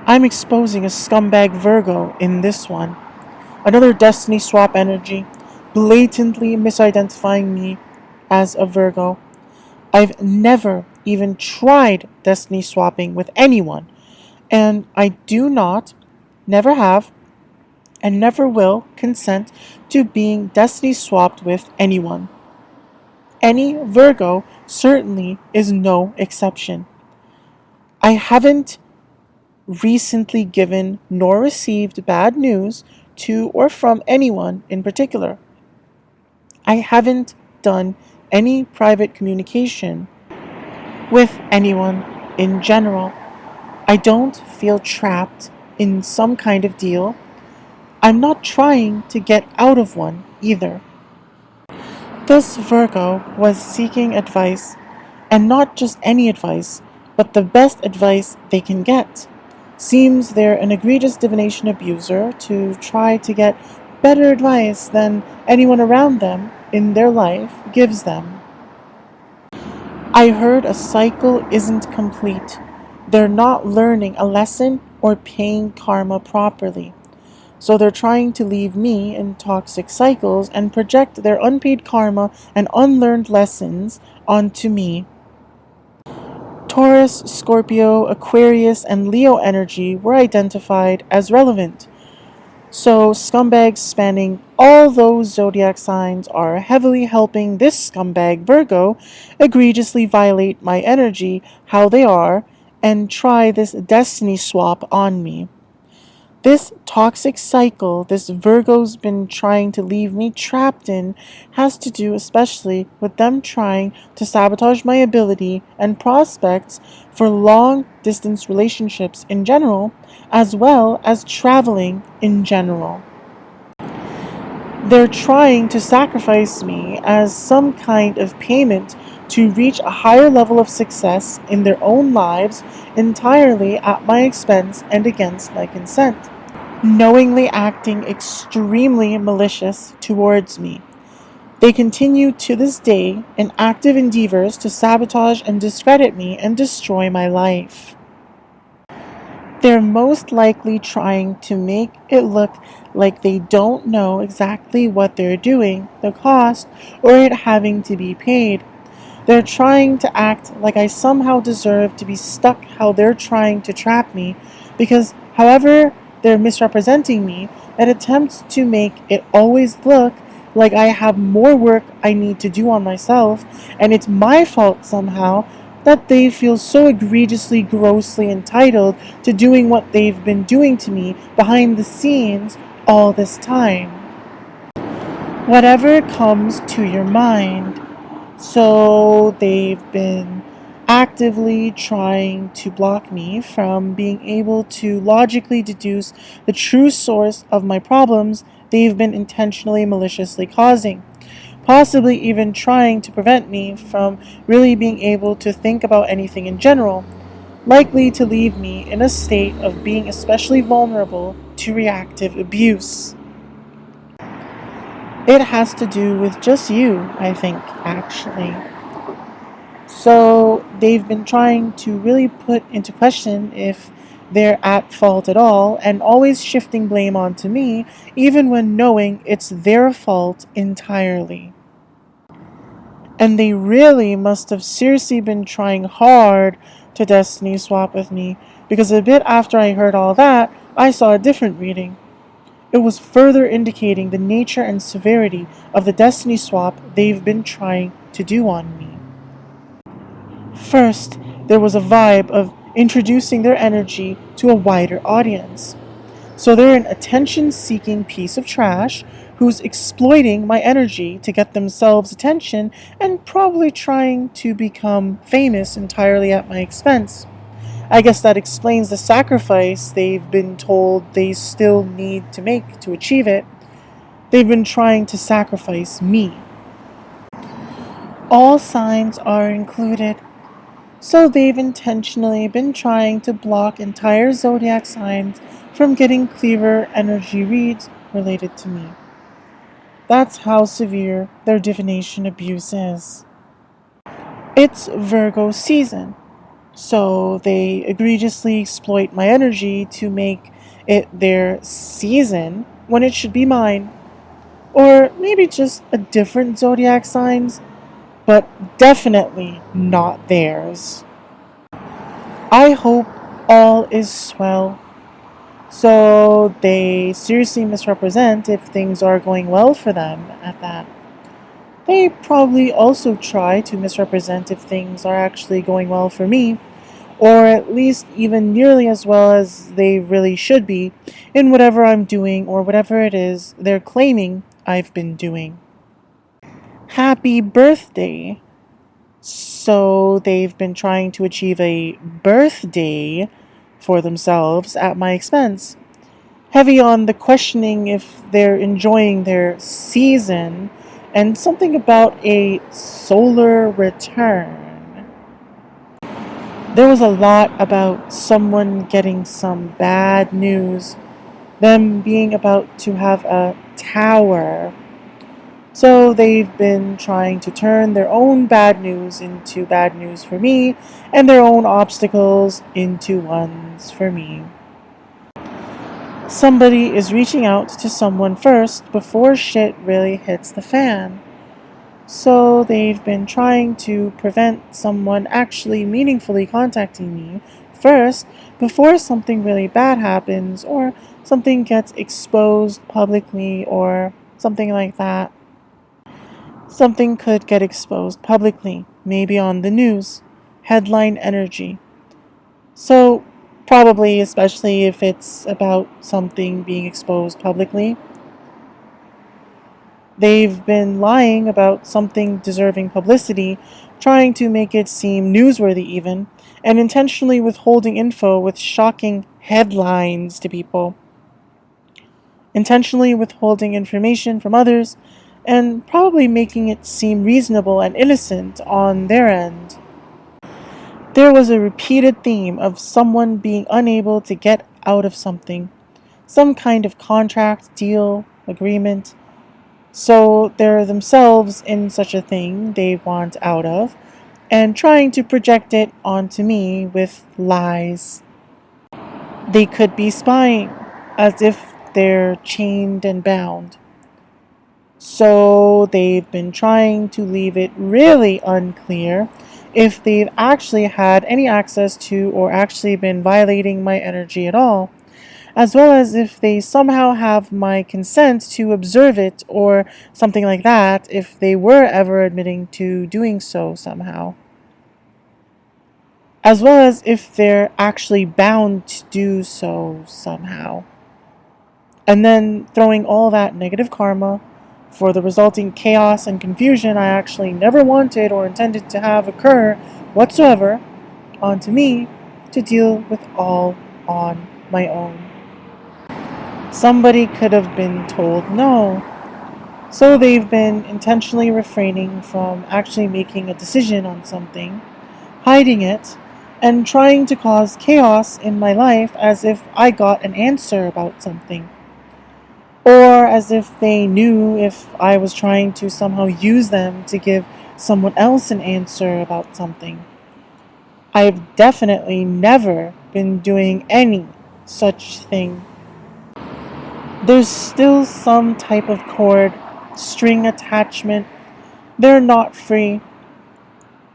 I'm exposing a scumbag Virgo in this one. Another destiny swap energy, blatantly misidentifying me as a Virgo. I've never even tried destiny swapping with anyone, and I do not, never have, and never will consent to being destiny swapped with anyone. Any Virgo certainly is no exception. I haven't recently given nor received bad news to or from anyone in particular. I haven't done any private communication with anyone in general. I don't feel trapped in some kind of deal. I'm not trying to get out of one either. This Virgo was seeking advice, and not just any advice, but the best advice they can get. Seems they're an egregious divination abuser to try to get better advice than anyone around them in their life gives them. I heard a cycle isn't complete. They're not learning a lesson or paying karma properly. So they're trying to leave me in toxic cycles and project their unpaid karma and unlearned lessons onto me. Taurus, Scorpio, Aquarius, and Leo energy were identified as relevant. So scumbags spanning all those zodiac signs are heavily helping this scumbag Virgo egregiously violate my energy how they are and try this destiny swap on me. This toxic cycle this Virgo's been trying to leave me trapped in has to do especially with them trying to sabotage my ability and prospects for long distance relationships in general, as well as traveling in general. They're trying to sacrifice me as some kind of payment to reach a higher level of success in their own lives entirely at my expense and against my consent, knowingly acting extremely malicious towards me. They continue to this day in active endeavors to sabotage and discredit me and destroy my life. They're most likely trying to make it look like they don't know exactly what they're doing, the cost, or it having to be paid. They're trying to act like I somehow deserve to be stuck how they're trying to trap me, because however they're misrepresenting me, it attempts to make it always look like I have more work I need to do on myself, and it's my fault somehow that they feel so egregiously, grossly entitled to doing what they've been doing to me behind the scenes all this time. Whatever comes to your mind. So they've been actively trying to block me from being able to logically deduce the true source of my problems they've been intentionally maliciously causing, possibly even trying to prevent me from really being able to think about anything in general, likely to leave me in a state of being especially vulnerable to reactive abuse. It has to do with just you, I think, actually. So they've been trying to really put into question if they're at fault at all and always shifting blame onto me, even when knowing it's their fault entirely. And they really must have seriously been trying hard to destiny swap with me, because a bit after I heard all that, I saw a different reading. It was further indicating the nature and severity of the destiny swap they've been trying to do on me. First, there was a vibe of introducing their energy to a wider audience. So they're an attention seeking piece of trash who's exploiting my energy to get themselves attention and probably trying to become famous entirely at my expense. I guess that explains the sacrifice they've been told they still need to make to achieve it. They've been trying to sacrifice me. All signs are included. So they've intentionally been trying to block entire zodiac signs from getting clearer energy reads related to me. That's how severe their divination abuse is. It's Virgo season, So they egregiously exploit my energy to make it their season when it should be mine. Or maybe just a different zodiac signs, but definitely not theirs. I hope all is well. So they seriously misrepresent if things are going well for them at that. They probably also try to misrepresent if things are actually going well for me, or at least even nearly as well as they really should be in whatever I'm doing or whatever it is they're claiming I've been doing. Happy birthday! So they've been trying to achieve a birthday for themselves at my expense. Heavy on the questioning if they're enjoying their season, and something about a solar return. There was a lot about someone getting some bad news, them being about to have a tower. So they've been trying to turn their own bad news into bad news for me, and their own obstacles into ones for me. Somebody is reaching out to someone first before shit really hits the fan. So they've been trying to prevent someone actually meaningfully contacting me first before something really bad happens or something gets exposed publicly or something like that. Something could get exposed publicly, maybe on the news. Headline energy. So, probably, especially if it's about something being exposed publicly. They've been lying about something deserving publicity, trying to make it seem newsworthy even, and intentionally withholding info with shocking headlines to people. Intentionally withholding information from others, and probably making it seem reasonable and innocent on their end. There was a repeated theme of someone being unable to get out of something, some kind of contract, deal, agreement. So they're themselves in such a thing they want out of, and trying to project it onto me with lies. They could be spying, as if they're chained and bound. So they've been trying to leave it really unclear if they've actually had any access to or actually been violating my energy at all, as well as if they somehow have my consent to observe it or something like that if they were ever admitting to doing so somehow. As well as if they're actually bound to do so somehow. And then throwing all that negative karma for the resulting chaos and confusion I actually never wanted or intended to have occur whatsoever onto me to deal with all on my own. Somebody could have been told no. So they've been intentionally refraining from actually making a decision on something, hiding it, and trying to cause chaos in my life as if I got an answer about something. Or as if they knew if I was trying to somehow use them to give someone else an answer about something. I've definitely never been doing any such thing. There's still some type of cord, string attachment. They're not free.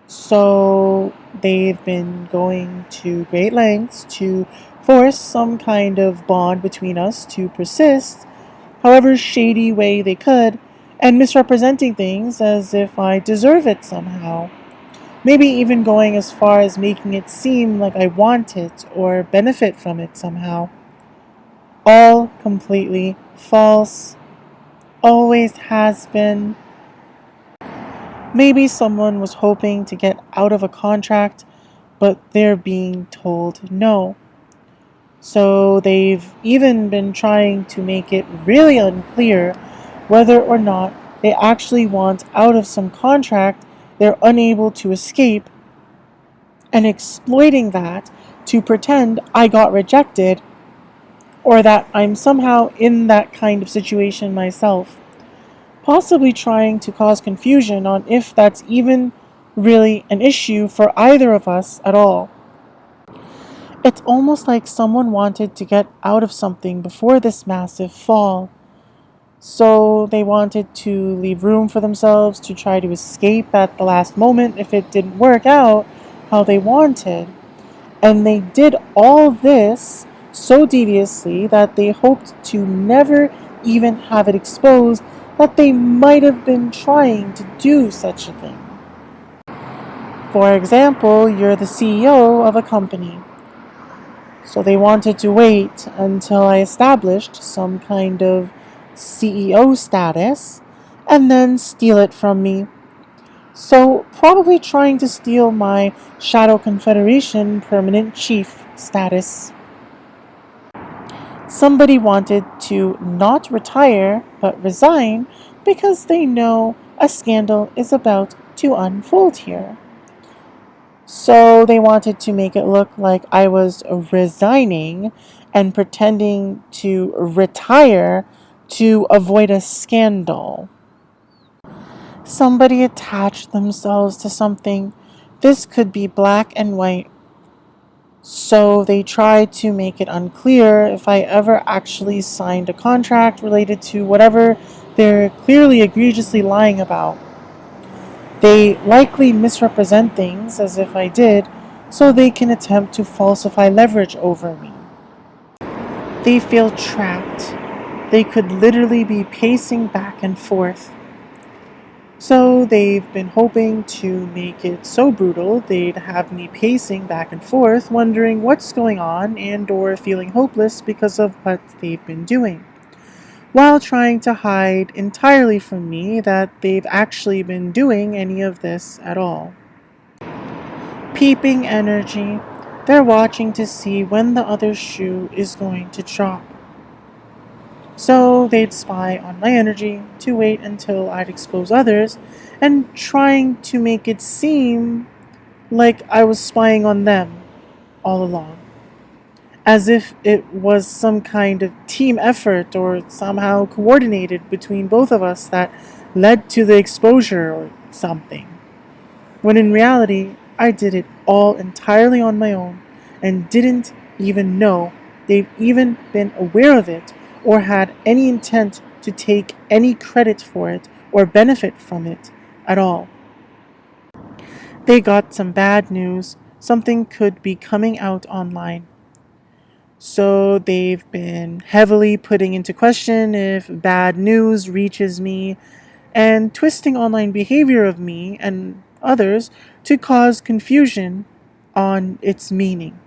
So they've been going to great lengths to force some kind of bond between us to persist, however shady way they could, and misrepresenting things as if I deserve it somehow. Maybe even going as far as making it seem like I want it or benefit from it somehow. All completely false. Always has been. Maybe someone was hoping to get out of a contract, but they're being told no. So they've even been trying to make it really unclear whether or not they actually want out of some contract they're unable to escape, and exploiting that to pretend I got rejected or that I'm somehow in that kind of situation myself, possibly trying to cause confusion on if that's even really an issue for either of us at all. It's almost like someone wanted to get out of something before this massive fall. So they wanted to leave room for themselves to try to escape at the last moment if it didn't work out how they wanted. And they did all this so deviously that they hoped to never even have it exposed that they might have been trying to do such a thing. For example, you're the CEO of a company. So they wanted to wait until I established some kind of CEO status and then steal it from me. So, probably trying to steal my Shadow Confederation permanent chief status. Somebody wanted to not retire but resign because they know a scandal is about to unfold here. So they wanted to make it look like I was resigning and pretending to retire to avoid a scandal. Somebody attached themselves to something. This could be black and white. So they tried to make it unclear if I ever actually signed a contract related to whatever they're clearly egregiously lying about. They likely misrepresent things as if I did, so they can attempt to falsify leverage over me. They feel trapped. They could literally be pacing back and forth. So they've been hoping to make it so brutal they'd have me pacing back and forth, wondering what's going on and or feeling hopeless because of what they've been doing, while trying to hide entirely from me that they've actually been doing any of this at all. Peeping energy. They're watching to see when the other shoe is going to drop. So they'd spy on my energy to wait until I'd expose others, and trying to make it seem like I was spying on them all along. As if it was some kind of team effort or somehow coordinated between both of us that led to the exposure or something. When in reality, I did it all entirely on my own and didn't even know they've even been aware of it or had any intent to take any credit for it or benefit from it at all. They got some bad news. Something could be coming out online. So they've been heavily putting into question if bad news reaches me and twisting online behavior of me and others to cause confusion on its meaning.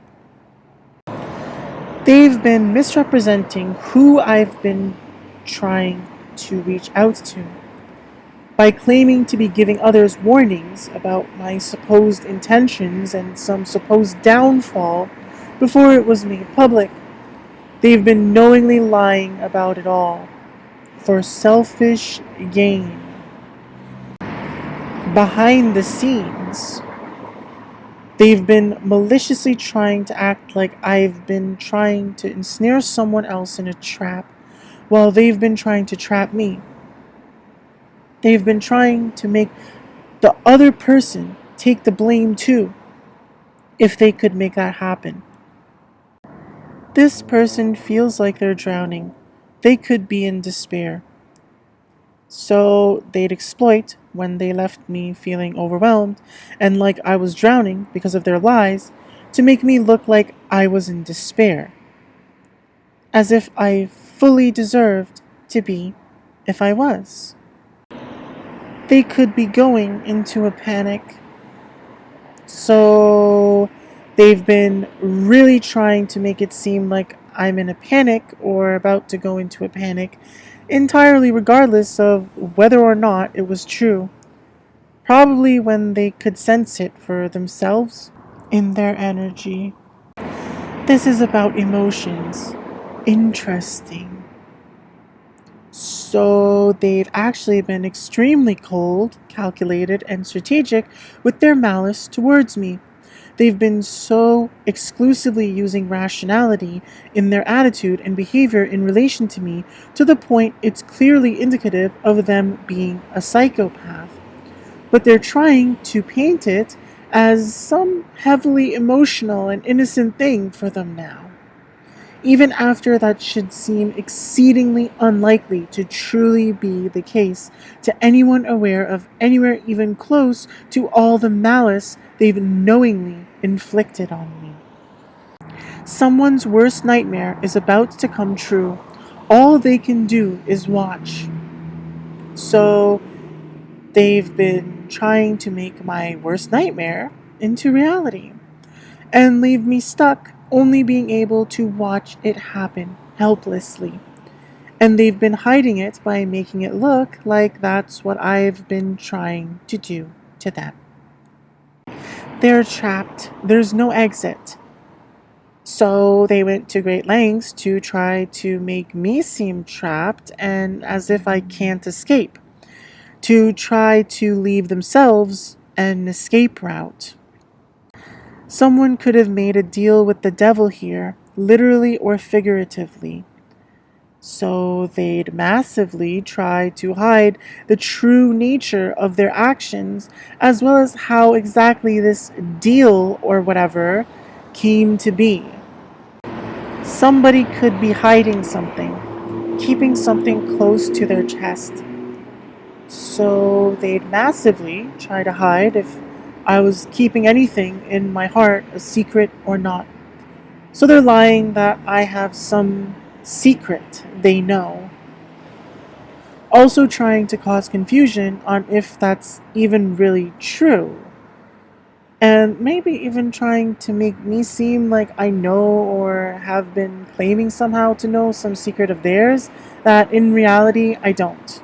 They've been misrepresenting who I've been trying to reach out to by claiming to be giving others warnings about my supposed intentions and some supposed downfall before it was made public. They've been knowingly lying about it all for selfish gain. Behind the scenes, they've been maliciously trying to act like I've been trying to ensnare someone else in a trap while they've been trying to trap me. They've been trying to make the other person take the blame too, if they could make that happen. This person feels like they're drowning. They could be in despair. So they'd exploit when they left me feeling overwhelmed and like I was drowning because of their lies to make me look like I was in despair, as if I fully deserved to be if I was. They could be going into a panic. So they've been really trying to make it seem like I'm in a panic or about to go into a panic, entirely regardless of whether or not it was true. Probably when they could sense it for themselves in their energy. This is about emotions. Interesting. So they've actually been extremely cold, calculated, and strategic with their malice towards me. They've been so exclusively using rationality in their attitude and behavior in relation to me to the point it's clearly indicative of them being a psychopath. But they're trying to paint it as some heavily emotional and innocent thing for them now, even after that should seem exceedingly unlikely to truly be the case to anyone aware of anywhere even close to all the malice they've knowingly inflicted on me. Someone's worst nightmare is about to come true. All they can do is watch. So they've been trying to make my worst nightmare into reality and leave me stuck, only being able to watch it happen helplessly. And they've been hiding it by making it look like that's what I've been trying to do to them. They're trapped. There's no exit. So they went to great lengths to try to make me seem trapped and as if I can't escape, to try to leave themselves an escape route. Someone could have made a deal with the devil here, literally or figuratively. So they'd massively try to hide the true nature of their actions, as well as how exactly this deal or whatever came to be. Somebody could be hiding something, keeping something close to their chest. So they'd massively try to hide if I was keeping anything in my heart a secret or not. So they're lying that I have some secret they know. Also trying to cause confusion on if that's even really true. And maybe even trying to make me seem like I know or have been claiming somehow to know some secret of theirs that in reality I don't.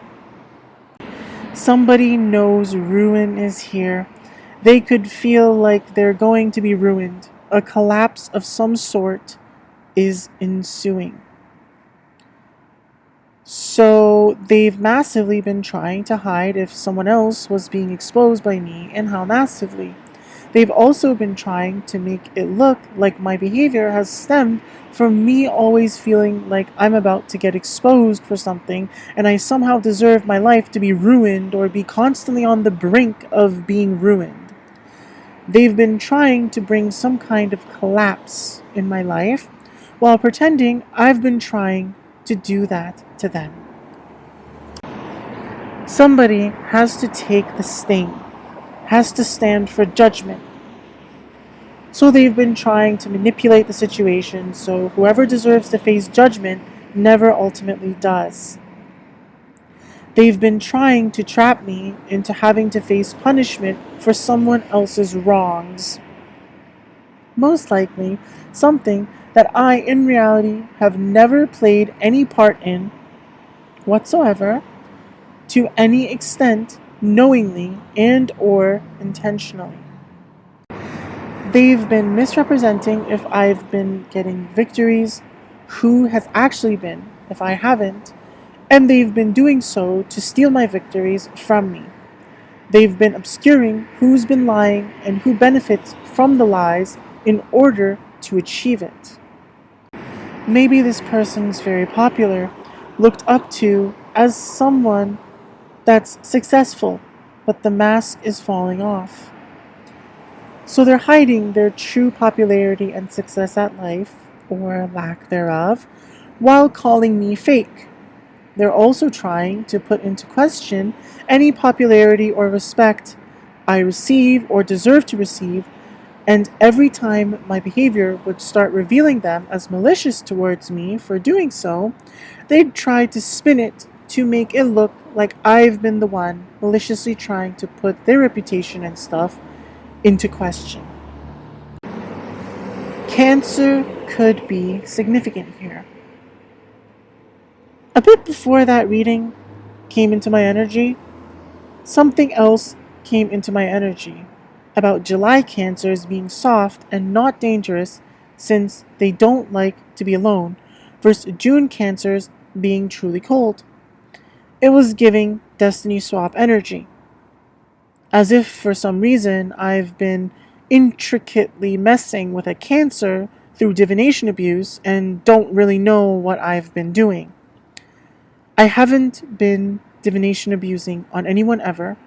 Somebody knows ruin is here. They could feel like they're going to be ruined. A collapse of some sort is ensuing. So they've massively been trying to hide if someone else was being exposed by me and how massively. They've also been trying to make it look like my behavior has stemmed from me always feeling like I'm about to get exposed for something and I somehow deserve my life to be ruined or be constantly on the brink of being ruined. They've been trying to bring some kind of collapse in my life while pretending I've been trying to do that to them. Somebody has to take the sting, has to stand for judgment. So they've been trying to manipulate the situation so whoever deserves to face judgment never ultimately does. They've been trying to trap me into having to face punishment for someone else's wrongs. Most likely, something that I, in reality, have never played any part in whatsoever, to any extent, knowingly and or intentionally. They've been misrepresenting if I've been getting victories, who has actually been, if I haven't, and they've been doing so to steal my victories from me. They've been obscuring who's been lying and who benefits from the lies in order to achieve it. Maybe this person's very popular, looked up to as someone that's successful, but the mask is falling off. So they're hiding their true popularity and success at life, or lack thereof, while calling me fake. They're also trying to put into question any popularity or respect I receive or deserve to receive, and every time my behavior would start revealing them as malicious towards me for doing so, they'd try to spin it to make it look like I've been the one maliciously trying to put their reputation and stuff into question. Cancer could be significant here. A bit before that reading came into my energy, something else came into my energy about July cancers being soft and not dangerous since they don't like to be alone, versus June cancers being truly cold. It was giving destiny swap energy. As if for some reason I've been intricately messing with a cancer through divination abuse and don't really know what I've been doing. I haven't been divination abusing on anyone ever,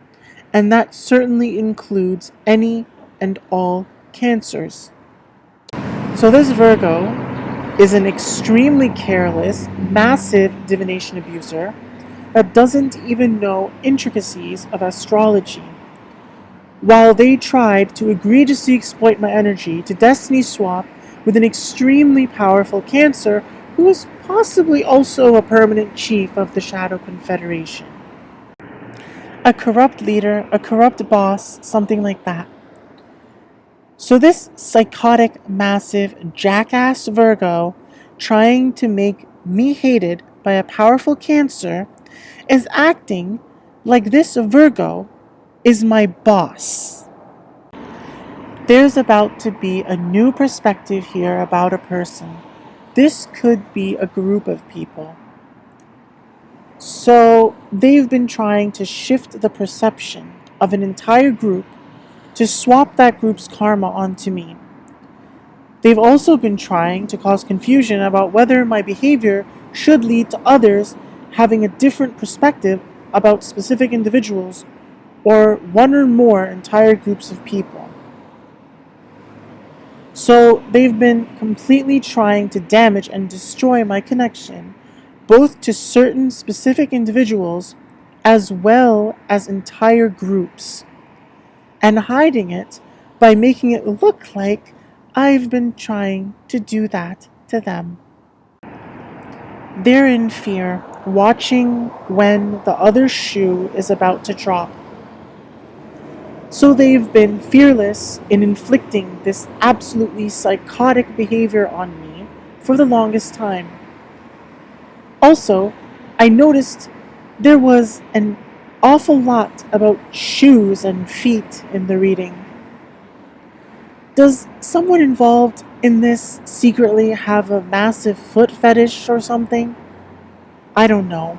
and that certainly includes any and all cancers. So this Virgo is an extremely careless, massive divination abuser that doesn't even know intricacies of astrology. While they tried to egregiously exploit my energy to destiny swap with an extremely powerful Cancer who is possibly also a permanent chief of the Shadow Confederation. A corrupt leader, a corrupt boss, something like that. So this psychotic, massive, jackass Virgo trying to make me hated by a powerful Cancer is acting like this Virgo is my boss. There's about to be a new perspective here about a person. This could be a group of people. So they've been trying to shift the perception of an entire group to swap that group's karma onto me. They've also been trying to cause confusion about whether my behavior should lead to others having a different perspective about specific individuals or one or more entire groups of people. So they've been completely trying to damage and destroy my connection, both to certain specific individuals as well as entire groups, and hiding it by making it look like I've been trying to do that to them. They're in fear, watching when the other shoe is about to drop. So they've been fearless in inflicting this absolutely psychotic behavior on me for the longest time. Also, I noticed there was an awful lot about shoes and feet in the reading. Does someone involved in this secretly have a massive foot fetish or something? I don't know.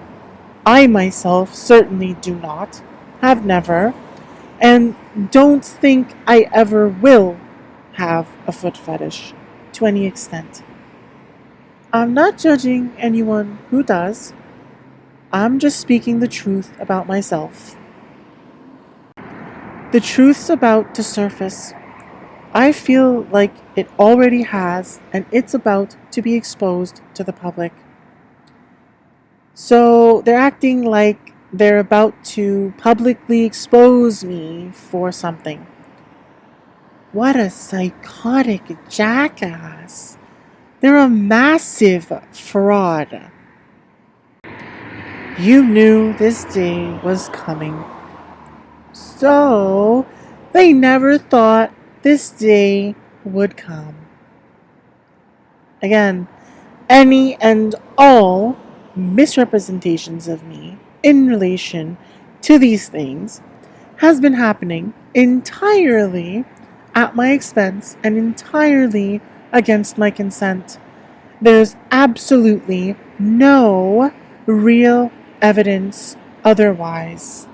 I myself certainly do not, have never, and don't think I ever will have a foot fetish to any extent. I'm not judging anyone who does. I'm just speaking the truth about myself. The truth's about to surface. I feel like it already has, and it's about to be exposed to the public. So they're acting like they're about to publicly expose me for something. What a psychotic jackass. They're a massive fraud. You knew this day was coming. So they never thought this day would come. Again, any and all misrepresentations of me in relation to these things has been happening entirely at my expense and entirely against my consent. There's absolutely no real evidence otherwise.